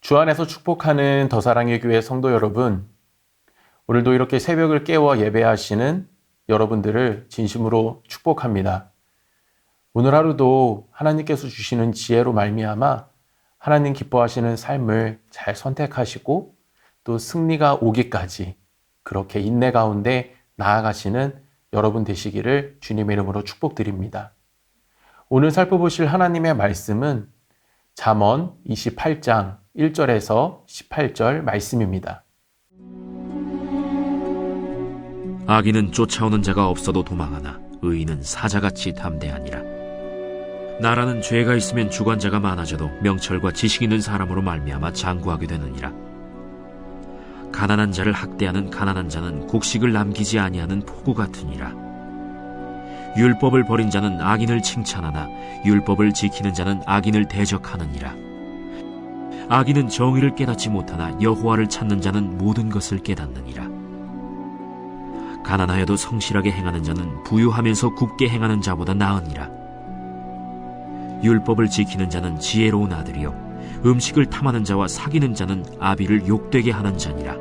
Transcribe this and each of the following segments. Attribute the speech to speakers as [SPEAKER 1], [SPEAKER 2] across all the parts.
[SPEAKER 1] 주 안에서 축복하는 더사랑의 교회 성도 여러분, 오늘도 이렇게 새벽을 깨워 예배하시는 여러분들을 진심으로 축복합니다. 오늘 하루도 하나님께서 주시는 지혜로 말미암아 하나님 기뻐하시는 삶을 잘 선택하시고 또 승리가 오기까지 그렇게 인내 가운데 나아가시는 여러분 되시기를 주님의 이름으로 축복드립니다. 오늘 살펴보실 하나님의 말씀은 잠언 28장 1절에서 18절 말씀입니다.
[SPEAKER 2] 악인은 쫓아오는 자가 없어도 도망하나 의인은 사자같이 담대하니라. 나라는 죄가 있으면 주관자가 많아져도 명철과 지식 있는 사람으로 말미암아 장구하게 되느니라. 가난한 자를 학대하는 가난한 자는 곡식을 남기지 아니하는 포구 같으니라. 율법을 버린 자는 악인을 칭찬하나 율법을 지키는 자는 악인을 대적하느니라. 악인은 정의를 깨닫지 못하나 여호와를 찾는 자는 모든 것을 깨닫느니라. 가난하여도 성실하게 행하는 자는 부유하면서 굽게 행하는 자보다 나으니라. 율법을 지키는 자는 지혜로운 아들이요 음식을 탐하는 자와 사귀는 자는 아비를 욕되게 하는 자니라.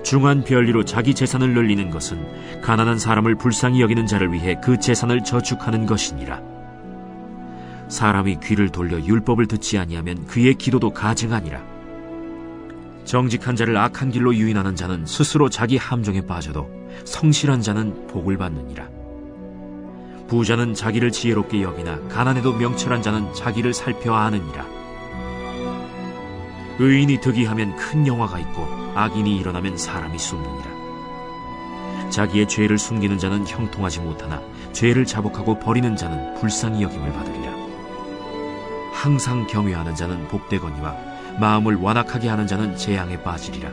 [SPEAKER 2] 중한 별리로 자기 재산을 늘리는 것은 가난한 사람을 불쌍히 여기는 자를 위해 그 재산을 저축하는 것이니라. 사람이 귀를 돌려 율법을 듣지 아니하면 그의 기도도 가증하니라. 정직한 자를 악한 길로 유인하는 자는 스스로 자기 함정에 빠져도 성실한 자는 복을 받느니라. 부자는 자기를 지혜롭게 여기나 가난해도 명철한 자는 자기를 살펴 아느니라. 의인이 득이하면 큰 영화가 있고 악인이 일어나면 사람이 숨느니라. 자기의 죄를 숨기는 자는 형통하지 못하나 죄를 자복하고 버리는 자는 불쌍히 여김을 받으리라. 항상 경외하는 자는 복되거니와 마음을 완악하게 하는 자는 재앙에 빠지리라.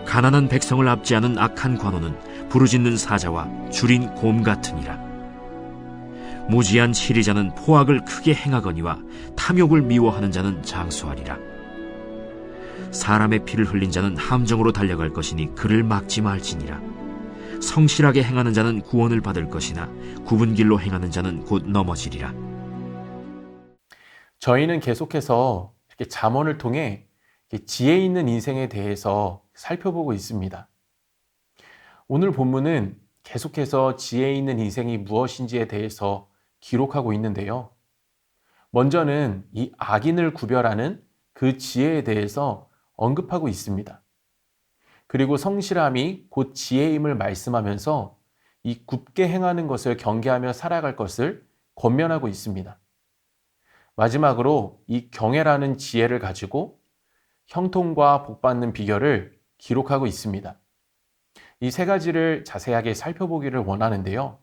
[SPEAKER 2] 가난한 백성을 압제하는 악한 관원은 부르짖는 사자와 줄인 곰 같으니라. 무지한 치리자는 포악을 크게 행하거니와 탐욕을 미워하는 자는 장수하리라. 사람의 피를 흘린 자는 함정으로 달려갈 것이니 그를 막지 말지니라. 성실하게 행하는 자는 구원을 받을 것이나 굽은 길로 행하는 자는 곧 넘어지리라.
[SPEAKER 1] 저희는 계속해서 이렇게 잠언을 통해 지혜 있는 인생에 대해서 살펴보고 있습니다. 오늘 본문은 계속해서 지혜 있는 인생이 무엇인지에 대해서 기록하고 있는데요. 먼저는 이 악인을 구별하는 그 지혜에 대해서 언급하고 있습니다. 그리고 성실함이 곧 지혜임을 말씀하면서 이 굽게 행하는 것을 경계하며 살아갈 것을 권면하고 있습니다. 마지막으로 이 경애라는 지혜를 가지고 형통과 복받는 비결을 기록하고 있습니다. 이 세 가지를 자세하게 살펴보기를 원하는데요.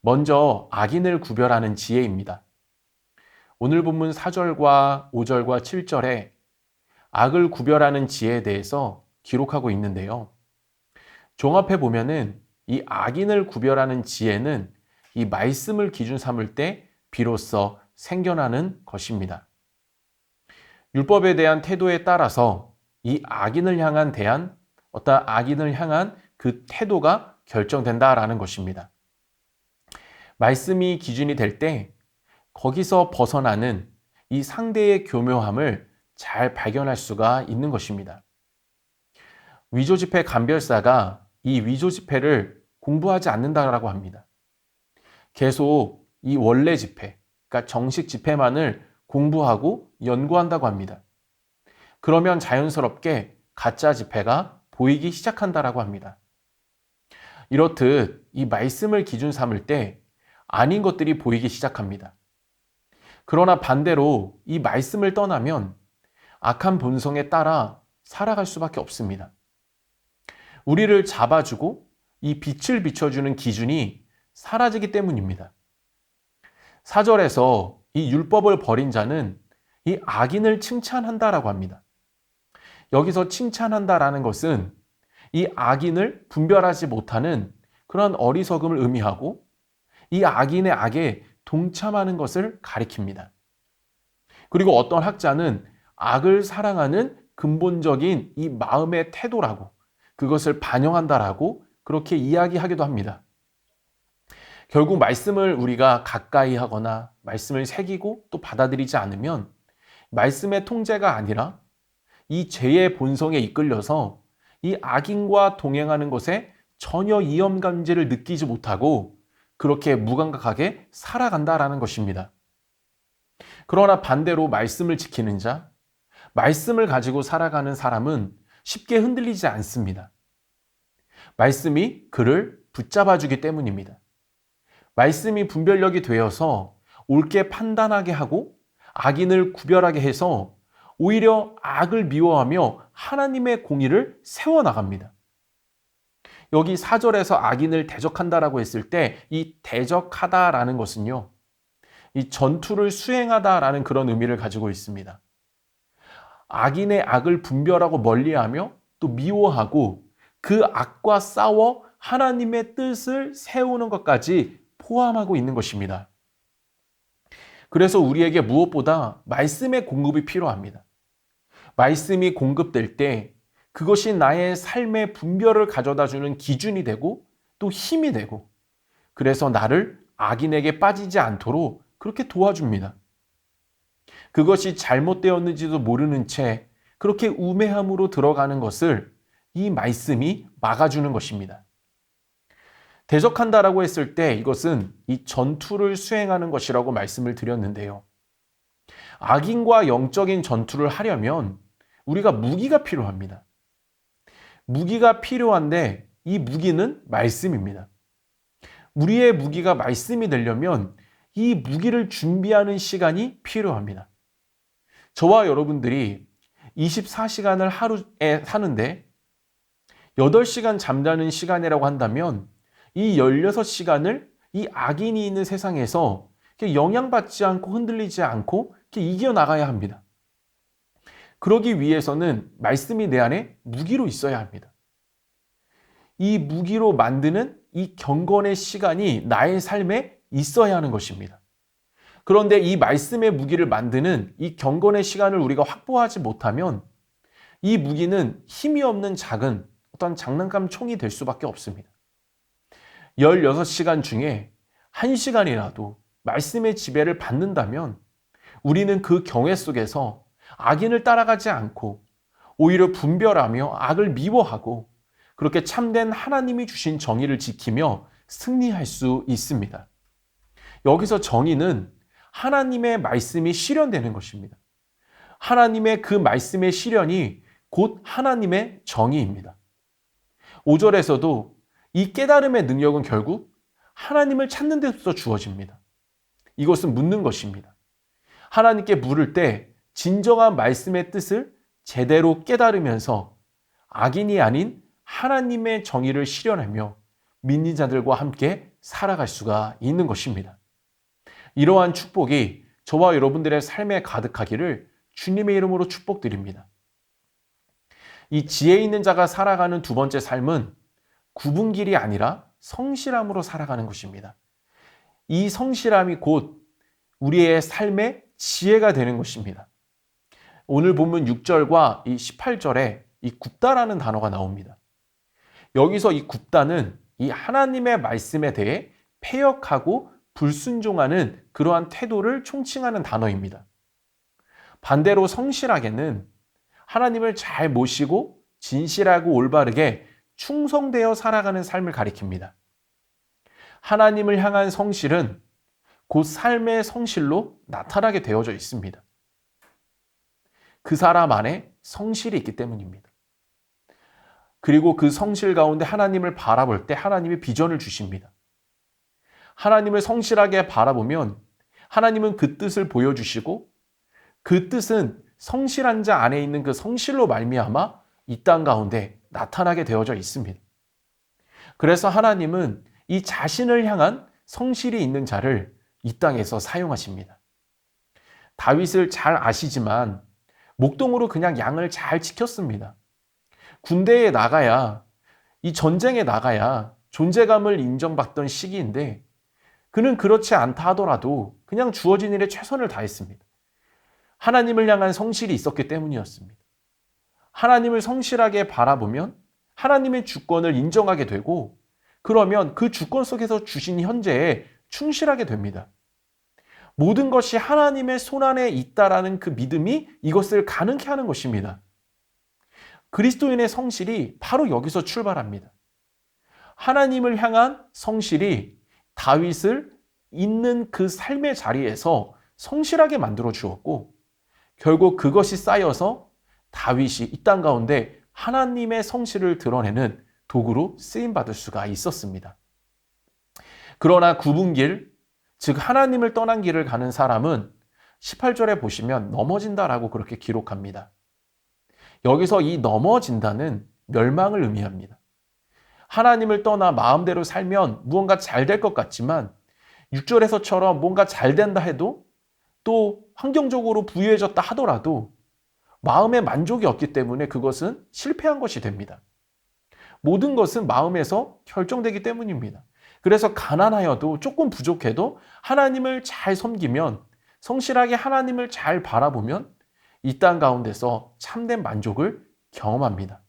[SPEAKER 1] 먼저 악인을 구별하는 지혜입니다. 오늘 본문 4절과 5절과 7절에 악을 구별하는 지혜에 대해서 기록하고 있는데요. 종합해 보면은 이 악인을 구별하는 지혜는 이 말씀을 기준 삼을 때 비로소 생겨나는 것입니다. 율법에 대한 태도에 따라서 이 악인을 향한 그 태도가 결정된다라는 것입니다. 말씀이 기준이 될 때 거기서 벗어나는 이 상대의 교묘함을 잘 발견할 수가 있는 것입니다. 위조지폐 감별사가 이 위조지폐를 공부하지 않는다라고 합니다. 계속 이 원래 지폐, 그러니까 정식 지폐만을 공부하고 연구한다고 합니다. 그러면 자연스럽게 가짜 지폐가 보이기 시작한다라고 합니다. 이렇듯 이 말씀을 기준 삼을 때 아닌 것들이 보이기 시작합니다. 그러나 반대로 이 말씀을 떠나면 악한 본성에 따라 살아갈 수밖에 없습니다. 우리를 잡아주고 이 빛을 비춰주는 기준이 사라지기 때문입니다. 4절에서 이 율법을 버린 자는 이 악인을 칭찬한다라고 합니다. 여기서 칭찬한다라는 것은 이 악인을 분별하지 못하는 그런 어리석음을 의미하고 이 악인의 악에 동참하는 것을 가리킵니다. 그리고 어떤 학자는 악을 사랑하는 근본적인 이 마음의 태도라고 그것을 반영한다라고 그렇게 이야기하기도 합니다. 결국 말씀을 우리가 가까이 하거나 말씀을 새기고 또 받아들이지 않으면 말씀의 통제가 아니라 이 죄의 본성에 이끌려서 이 악인과 동행하는 것에 전혀 위험감지를 느끼지 못하고 그렇게 무감각하게 살아간다라는 것입니다. 그러나 반대로 말씀을 지키는 자, 말씀을 가지고 살아가는 사람은 쉽게 흔들리지 않습니다. 말씀이 그를 붙잡아주기 때문입니다. 말씀이 분별력이 되어서 옳게 판단하게 하고 악인을 구별하게 해서 오히려 악을 미워하며 하나님의 공의를 세워나갑니다. 여기 4절에서 악인을 대적한다라고 했을 때 이 대적하다라는 것은요, 이 전투를 수행하다라는 그런 의미를 가지고 있습니다. 악인의 악을 분별하고 멀리하며 또 미워하고 그 악과 싸워 하나님의 뜻을 세우는 것까지 포함하고 있는 것입니다. 그래서 우리에게 무엇보다 말씀의 공급이 필요합니다. 말씀이 공급될 때 그것이 나의 삶의 분별을 가져다 주는 기준이 되고 또 힘이 되고 그래서 나를 악인에게 빠지지 않도록 그렇게 도와줍니다. 그것이 잘못되었는지도 모르는 채 그렇게 우매함으로 들어가는 것을 이 말씀이 막아주는 것입니다. 대적한다라고 했을 때 이것은 이 전투를 수행하는 것이라고 말씀을 드렸는데요. 악인과 영적인 전투를 하려면 우리가 무기가 필요합니다. 무기가 필요한데 이 무기는 말씀입니다. 우리의 무기가 말씀이 되려면 이 무기를 준비하는 시간이 필요합니다. 저와 여러분들이 24시간을 하루에 사는데 8시간 잠자는 시간이라고 한다면 이 16시간을 이 악인이 있는 세상에서 영향받지 않고 흔들리지 않고 이겨나가야 합니다. 그러기 위해서는 말씀이 내 안에 무기로 있어야 합니다. 이 무기로 만드는 이 경건의 시간이 나의 삶에 있어야 하는 것입니다. 그런데 이 말씀의 무기를 만드는 이 경건의 시간을 우리가 확보하지 못하면 이 무기는 힘이 없는 작은 어떤 장난감 총이 될 수밖에 없습니다. 16시간 중에 1시간이라도 말씀의 지배를 받는다면 우리는 그 경외 속에서 악인을 따라가지 않고 오히려 분별하며 악을 미워하고 그렇게 참된 하나님이 주신 정의를 지키며 승리할 수 있습니다. 여기서 정의는 하나님의 말씀이 실현되는 것입니다. 하나님의 그 말씀의 실현이 곧 하나님의 정의입니다. 5절에서도 이 깨달음의 능력은 결국 하나님을 찾는 데서 주어집니다. 이것은 묻는 것입니다. 하나님께 물을 때 진정한 말씀의 뜻을 제대로 깨달으면서 악인이 아닌 하나님의 정의를 실현하며 믿는 자들과 함께 살아갈 수가 있는 것입니다. 이러한 축복이 저와 여러분들의 삶에 가득하기를 주님의 이름으로 축복드립니다. 이 지혜 있는 자가 살아가는 두 번째 삶은 구분길이 아니라 성실함으로 살아가는 것입니다. 이 성실함이 곧 우리의 삶의 지혜가 되는 것입니다. 오늘 본문 6절과 이 18절에 이 굽다라는 단어가 나옵니다. 여기서 이 굽다는 이 하나님의 말씀에 대해 패역하고 불순종하는 그러한 태도를 총칭하는 단어입니다. 반대로 성실하게는 하나님을 잘 모시고 진실하고 올바르게 충성되어 살아가는 삶을 가리킵니다. 하나님을 향한 성실은 곧 삶의 성실로 나타나게 되어져 있습니다. 그 사람 안에 성실이 있기 때문입니다. 그리고 그 성실 가운데 하나님을 바라볼 때 하나님이 비전을 주십니다. 하나님을 성실하게 바라보면 하나님은 그 뜻을 보여주시고 그 뜻은 성실한 자 안에 있는 그 성실로 말미암아 이 땅 가운데 나타나게 되어져 있습니다. 그래서 하나님은 이 자신을 향한 성실이 있는 자를 이 땅에서 사용하십니다. 다윗을 잘 아시지만 목동으로 그냥 양을 잘 지켰습니다. 군대에 나가야, 이 전쟁에 나가야 존재감을 인정받던 시기인데 그는 그렇지 않다 하더라도 그냥 주어진 일에 최선을 다했습니다. 하나님을 향한 성실이 있었기 때문이었습니다. 하나님을 성실하게 바라보면 하나님의 주권을 인정하게 되고 그러면 그 주권 속에서 주신 현재에 충실하게 됩니다. 모든 것이 하나님의 손안에 있다라는 그 믿음이 이것을 가능케 하는 것입니다. 그리스도인의 성실이 바로 여기서 출발합니다. 하나님을 향한 성실이 다윗을 있는 그 삶의 자리에서 성실하게 만들어 주었고, 결국 그것이 쌓여서 다윗이 이 땅 가운데 하나님의 성실을 드러내는 도구로 쓰임받을 수가 있었습니다. 그러나 굽은 길, 즉 하나님을 떠난 길을 가는 사람은 18절에 보시면 넘어진다라고 그렇게 기록합니다. 여기서 이 넘어진다는 멸망을 의미합니다. 하나님을 떠나 마음대로 살면 무언가 잘 될 것 같지만 6절에서처럼 뭔가 잘 된다 해도 또 환경적으로 부유해졌다 하더라도 마음의 만족이 없기 때문에 그것은 실패한 것이 됩니다. 모든 것은 마음에서 결정되기 때문입니다. 그래서 가난하여도 조금 부족해도 하나님을 잘 섬기면, 성실하게 하나님을 잘 바라보면 이 땅 가운데서 참된 만족을 경험합니다.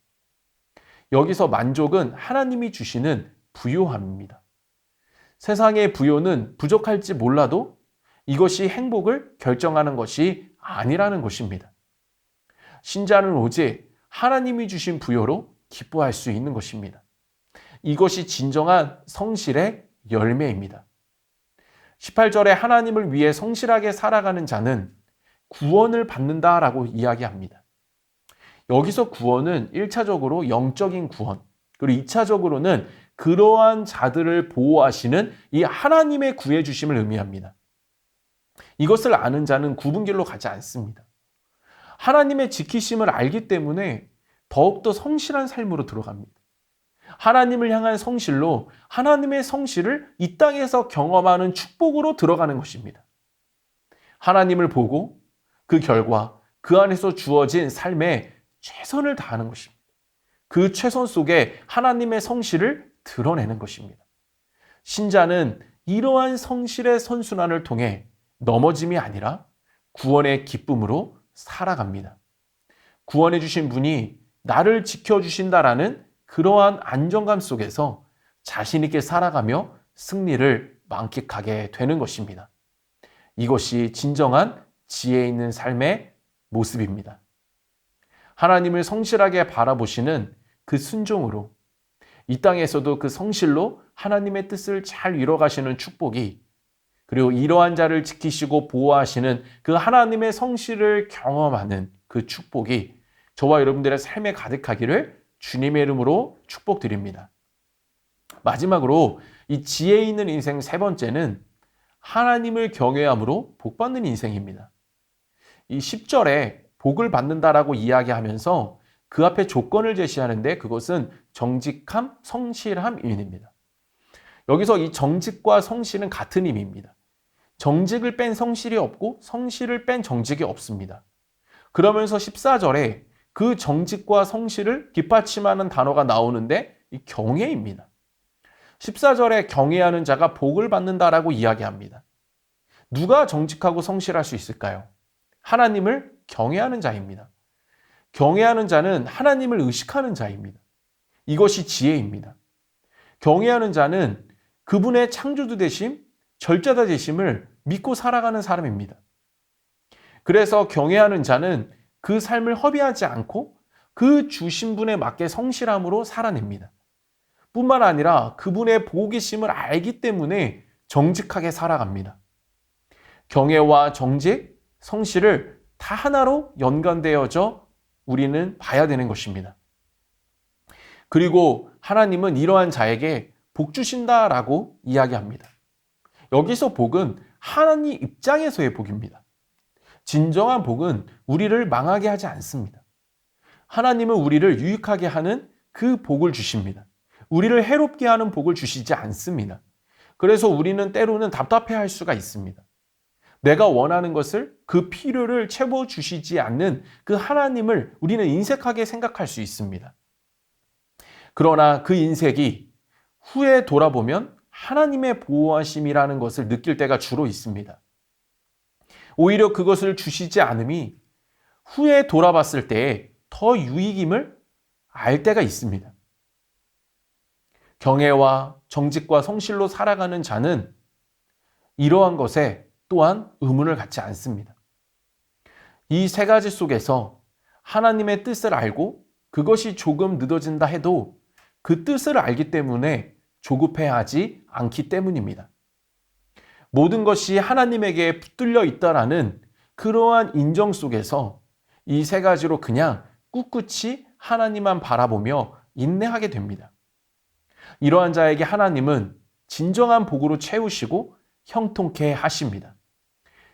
[SPEAKER 1] 여기서 만족은 하나님이 주시는 부요함입니다. 세상의 부요는 부족할지 몰라도 이것이 행복을 결정하는 것이 아니라는 것입니다. 신자는 오직 하나님이 주신 부요로 기뻐할 수 있는 것입니다. 이것이 진정한 성실의 열매입니다. 18절에 하나님을 위해 성실하게 살아가는 자는 구원을 받는다라고 이야기합니다. 여기서 구원은 1차적으로 영적인 구원, 그리고 2차적으로는 그러한 자들을 보호하시는 이 하나님의 구해주심을 의미합니다. 이것을 아는 자는 굽은 길로 가지 않습니다. 하나님의 지키심을 알기 때문에 더욱더 성실한 삶으로 들어갑니다. 하나님을 향한 성실로 하나님의 성실을 이 땅에서 경험하는 축복으로 들어가는 것입니다. 하나님을 보고 그 결과 그 안에서 주어진 삶에 최선을 다하는 것입니다. 그 최선 속에 하나님의 성실을 드러내는 것입니다. 신자는 이러한 성실의 선순환을 통해 넘어짐이 아니라 구원의 기쁨으로 살아갑니다. 구원해 주신 분이 나를 지켜주신다라는 그러한 안정감 속에서 자신 있게 살아가며 승리를 만끽하게 되는 것입니다. 이것이 진정한 지혜 있는 삶의 모습입니다. 하나님을 성실하게 바라보시는 그 순종으로 이 땅에서도 그 성실로 하나님의 뜻을 잘 이뤄가시는 축복이, 그리고 이러한 자를 지키시고 보호하시는 그 하나님의 성실을 경험하는 그 축복이 저와 여러분들의 삶에 가득하기를 주님의 이름으로 축복드립니다. 마지막으로 이 지혜 있는 인생 세 번째는 하나님을 경외함으로 복받는 인생입니다. 이 10절에 복을 받는다라고 이야기하면서 그 앞에 조건을 제시하는데 그것은 정직함, 성실함입니다. 여기서 이 정직과 성실은 같은 의미입니다. 정직을 뺀 성실이 없고 성실을 뺀 정직이 없습니다. 그러면서 14절에 그 정직과 성실을 뒷받침하는 단어가 나오는데 이 경외입니다. 14절에 경외하는 자가 복을 받는다라고 이야기합니다. 누가 정직하고 성실할 수 있을까요? 하나님을 경외하는 자입니다. 경외하는 자는 하나님을 의식하는 자입니다. 이것이 지혜입니다. 경외하는 자는 그분의 창조주 되심, 절자자 되심을 믿고 살아가는 사람입니다. 그래서 경외하는 자는 그 삶을 허비하지 않고 그 주신 분에 맞게 성실함으로 살아냅니다. 뿐만 아니라 그분의 보기심을 알기 때문에 정직하게 살아갑니다. 경외와 정직, 성실을 다 하나로 연관되어져 우리는 봐야 되는 것입니다. 그리고 하나님은 이러한 자에게 복 주신다라고 이야기합니다. 여기서 복은 하나님 입장에서의 복입니다. 진정한 복은 우리를 망하게 하지 않습니다. 하나님은 우리를 유익하게 하는 그 복을 주십니다. 우리를 해롭게 하는 복을 주시지 않습니다. 그래서 우리는 때로는 답답해할 수가 있습니다. 내가 원하는 것을, 그 필요를 채워주시지 않는 그 하나님을 우리는 인색하게 생각할 수 있습니다. 그러나 그 인색이 후에 돌아보면 하나님의 보호하심이라는 것을 느낄 때가 주로 있습니다. 오히려 그것을 주시지 않음이 후에 돌아봤을 때에 더 유익임을 알 때가 있습니다. 경애와 정직과 성실로 살아가는 자는 이러한 것에 또한 의문을 갖지 않습니다. 이 세 가지 속에서 하나님의 뜻을 알고 그것이 조금 늦어진다 해도 그 뜻을 알기 때문에 조급해하지 않기 때문입니다. 모든 것이 하나님에게 붙들려 있다라는 그러한 인정 속에서 이 세 가지로 그냥 꿋꿋이 하나님만 바라보며 인내하게 됩니다. 이러한 자에게 하나님은 진정한 복으로 채우시고 형통케 하십니다.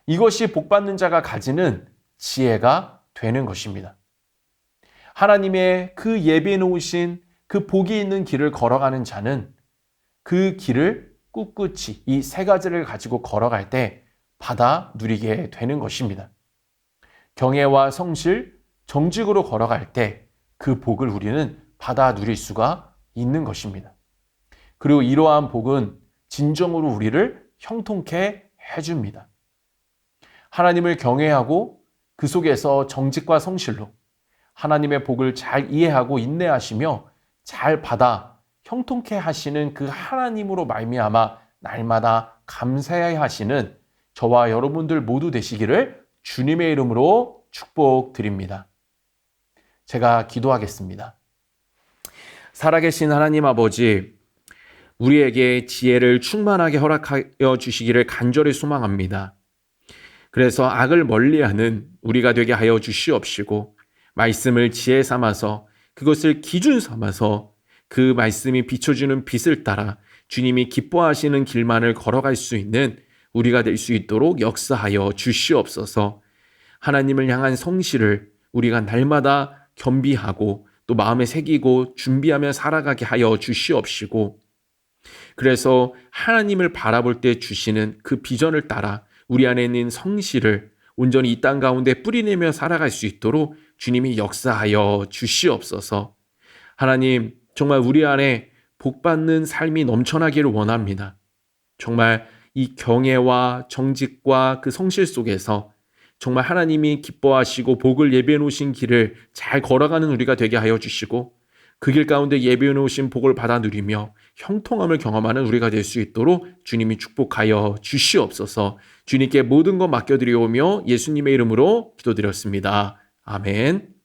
[SPEAKER 1] 이것이 복받는 자가 가지는 지혜가 되는 것입니다. 하나님의 그 예비해 놓으신 그 복이 있는 길을 걸어가는 자는 그 길을 꿋꿋이 이 세 가지를 가지고 걸어갈 때 받아 누리게 되는 것입니다. 경애와 성실, 정직으로 걸어갈 때 그 복을 우리는 받아 누릴 수가 있는 것입니다. 그리고 이러한 복은 진정으로 우리를 형통케 해줍니다. 하나님을 경외하고 그 속에서 정직과 성실로 하나님의 복을 잘 이해하고 인내하시며 잘 받아 형통케 하시는 그 하나님으로 말미암아 날마다 감사해야 하시는 저와 여러분들 모두 되시기를 주님의 이름으로 축복드립니다. 제가 기도하겠습니다. 살아계신 하나님 아버지, 우리에게 지혜를 충만하게 허락하여 주시기를 간절히 소망합니다. 그래서 악을 멀리하는 우리가 되게 하여 주시옵시고 말씀을 지혜 삼아서 그것을 기준 삼아서 그 말씀이 비춰주는 빛을 따라 주님이 기뻐하시는 길만을 걸어갈 수 있는 우리가 될 수 있도록 역사하여 주시옵소서. 하나님을 향한 성실을 우리가 날마다 겸비하고 또 마음에 새기고 준비하며 살아가게 하여 주시옵시고, 그래서 하나님을 바라볼 때 주시는 그 비전을 따라 우리 안에 있는 성실을 온전히 이 땅 가운데 뿌리내며 살아갈 수 있도록 주님이 역사하여 주시옵소서. 하나님, 정말 우리 안에 복받는 삶이 넘쳐나기를 원합니다. 정말 이 경애와 정직과 그 성실 속에서 정말 하나님이 기뻐하시고 복을 예비해 놓으신 길을 잘 걸어가는 우리가 되게 하여 주시고 그 길 가운데 예비해 놓으신 복을 받아 누리며 형통함을 경험하는 우리가 될 수 있도록 주님이 축복하여 주시옵소서. 주님께 모든 것 맡겨드리오며 예수님의 이름으로 기도드렸습니다. 아멘.